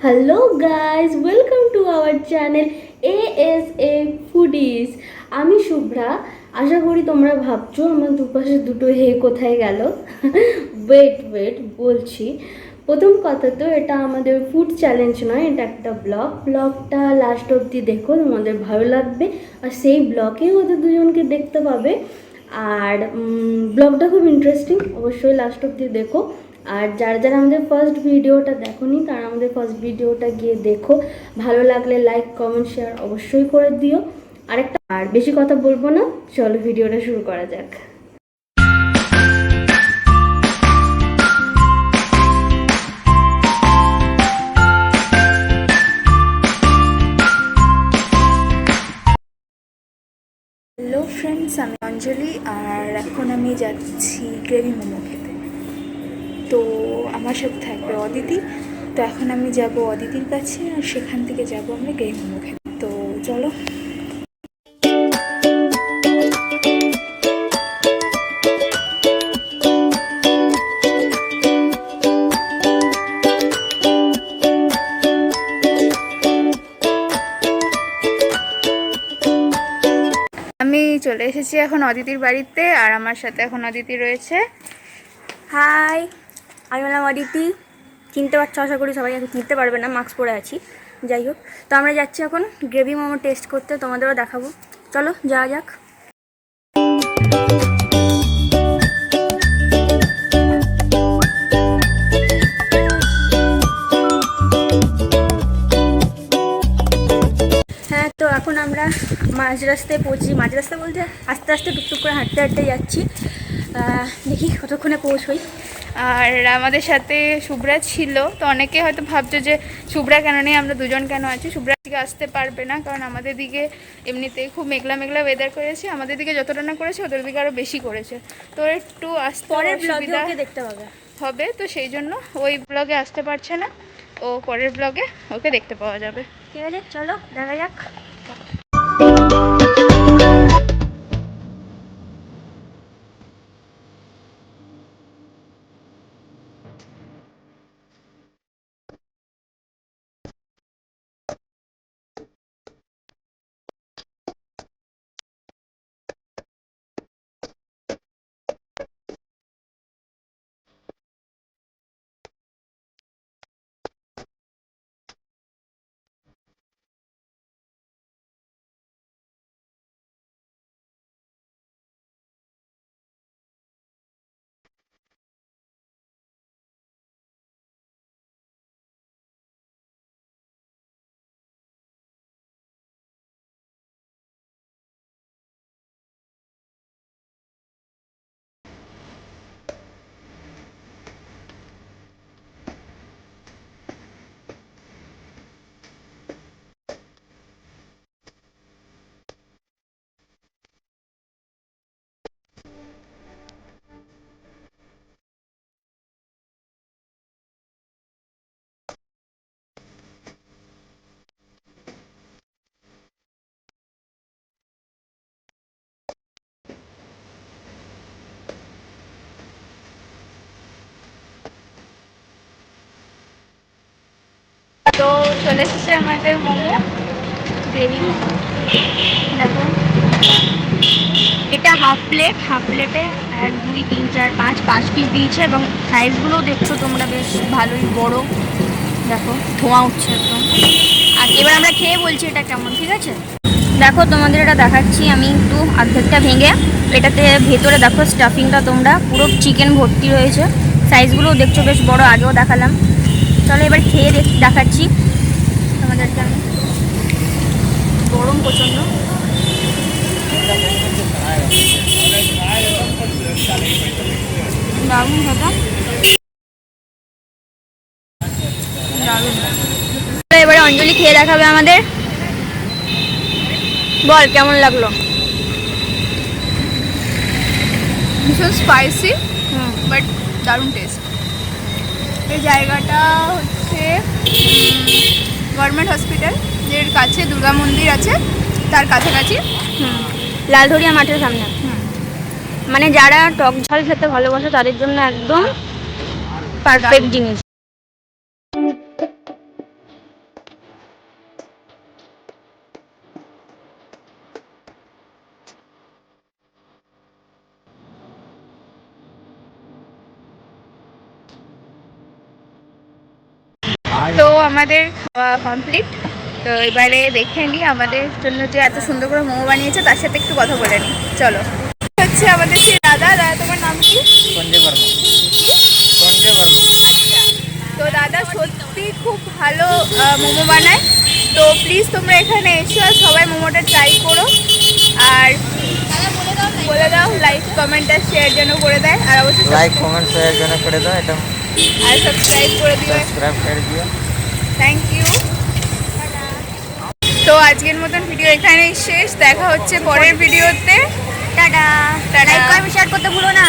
Hello guys, welcome to our channel ASA foodies. আমি শুভ্রা। আশা করি তোমরা ভাবছো আমার দুপাশে দুটো হে কোথায় গেল। ওয়েট বলছি। প্রথম কথা তো এটা আমাদের ফুড চ্যালেঞ্জ নয়, এটা একটা ব্লগটা লাস্ট অবধি দেখো, তোমাদের ভালো লাগবে। আর সেই ব্লগেই ওদের দুজনকে দেখতে পাবে। আর ব্লগটা খুব ইন্টারেস্টিং, অবশ্যই লাস্ট অবধি দেখো। আর যারা আমাদের ফার্স্ট ভিডিওটা দেখোনি তারা আমাদের ফার্স্ট ভিডিওটা গিয়ে দেখো। ভালো লাগলে লাইক কমেন্ট শেয়ার অবশ্যই করে দিও। আর বেশি কথা বলবো না, চলো ভিডিওটা শুরু করা যাক। হ্যালো ফ্রেন্ডস, আমি অঞ্জলি। আর এখন আমি যাচ্ছি গ্রেভি মোমো খেতে। তো আমার সাথে থাকবে অদিতি। তো এখন আমি যাব অদিতির কাছে, আর সেখান থেকে যাব আমরা গ্রেভি মোমো খেতে। তো চলো। আমি চলে এসেছি এখন অদিতির বাড়িতে, আর আমার সাথে এখন অদিতি রয়েছে। হাই, আমি হলাম অদিতি। চিনতে পারছো আশা করি, সবাই এখন চিনতে পারবে না, মাস্ক পরে আছি। যাই হোক, তো আমরা যাচ্ছি এখন গ্রেভি মোমো টেস্ট করতে, তোমাদেরও দেখাবো। চলো যাওয়া যাক। হ্যাঁ, তো এখন আমরা মাঝ রাস্তায় পৌঁছি। মাঝ রাস্তা বলতে আস্তে আস্তে টুকটুক করে হাঁটতে হাঁটতে যাচ্ছি। দেখি কতক্ষণে পৌঁছই। আর আমাদের সাথে শুভ্রা ছিল। তো অনেকে হয়তো ভাবছো যে শুভ্রা কেন নেই, আমরা দুজন কেন আছি। শুভ্রা দিকে আসতে পারবে না, কারণ আমাদের দিকে এমনিতেই খুব মেঘলা মেঘলা ওয়েদার করেছে। আমাদের দিকে যতটা না করেছে ওদের দিকে আরও বেশি করেছে। তো একটু আসতে পরের ব্লগে অসুবিধা ওকে দেখতে হবে। তো সেই জন্য ওই ব্লগে আসতে পারছে না, ও পরের ব্লগে ওকে দেখতে পাওয়া যাবে। ঠিক আছে, চলো দেখা যাক। তো চলে এসেছে আমাদের মোমো, গ্রেভি মোমো। দেখো, এটা হাফ প্লেটে 1 2 3 4 5 পিস দিয়েছে, এবং সাইজগুলোও দেখছো তোমরা বেশ ভালোই বড়। দেখো, ধোঁয়া উঠছে একদম। আর এবার আমরা খেয়ে বলছি এটা কেমন। ঠিক আছে, দেখো তোমাদের এটা দেখাচ্ছি আমি একটু অর্ধেকটা ভেঙে। এটাতে ভেতরে দেখো স্টাফিংটা তোমরা পুরো চিকেন ভর্তি রয়েছে। সাইজগুলোও দেখছো বেশ বড়, আগেও দেখালাম। চলো এবার খেয়ে দেখাচ্ছি তোমাদেরকে আমি। গরম প্রচণ্ড। দারুণ খেতে, দারুণ। এবারে অঞ্জলি খেয়ে দেখাবে আমাদের। বল কেমন লাগলো। ভীষণ স্পাইসি, বাট দারুণ টেস্ট। এই জায়গাটা হচ্ছে গভর্নমেন্ট হসপিটাল, এর কাছে দুর্গা মন্দির আছে, তার কাছাকাছি। লালধরিয়া মাঠের সামনে। মানে যারা টক ঝাল খেতে ভালোবাসে তাদের জন্য একদম পারফেক্ট জিনিস। তো আমাদের খাওয়া কমপ্লিট। তো এবারে দেখে নিই আমাদের জন্য যে এত সুন্দর করে মোমো বানিয়েছে, তার সাথে একটু কথা বলে নিই, চলো। হচ্ছে আমাদের সেই দাদা। দাদা, তোমার নাম কি? সঞ্জয় বর্মা। সঞ্জয় বর্মা। আচ্ছা, তো দাদা সত্যি খুব ভালো মোমো বানায়। তো প্লিজ তোমরা এখানে এসো আর সবাই মোমোটা ট্রাই করো। আর বলে দাও লাইক কমেন্ট আর শেয়ার যেন করে দেয়, আর অবশ্যই লাইক কমেন্ট শেয়ার যেন করে দাও, এটা আর সাবস্ক্রাইব করে দিও। সাবস্ক্রাইব করে দিও। Thank you. তো আজকের মতন ভিডিও এখানেই শেষ, দেখা হচ্ছে পরের ভিডিওতে। Tata. Tata. Like comment share করতে ভুলো না।